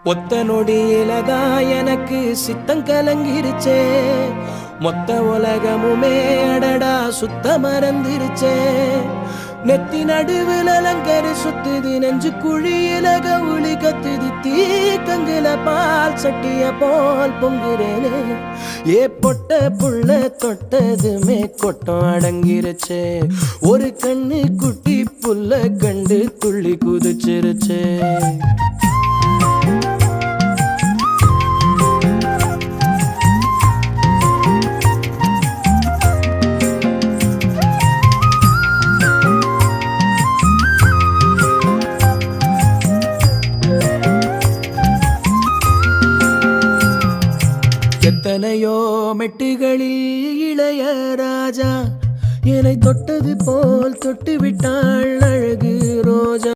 ஒத்த நொடியிலதா எனக்கு சித்தம் கலங்கிருச்சே. மொத்த உலகமுமே அடடா சுத்த மறந்துருச்சே. நெத்தி நடுவில் அலங்கரி சுத்துது, நெஞ்சு குழியில கவுளி கத்துது, தீக்கங்குல பால் சட்டிய போல் பொங்குறேனே. ஏ பொட்ட புள்ள தொட்டதுமே கொட்டம் அடங்கிருச்சே. ஒரு கண்ணு குட்டி புள்ள கண்டு துள்ளி குதிச்சிருச்சே. எத்தனையோ மெட்டுகளில் இளைய ராஜா என்னை தொட்டது போல் தொட்டு விட்டாள் அழகு ரோஜா.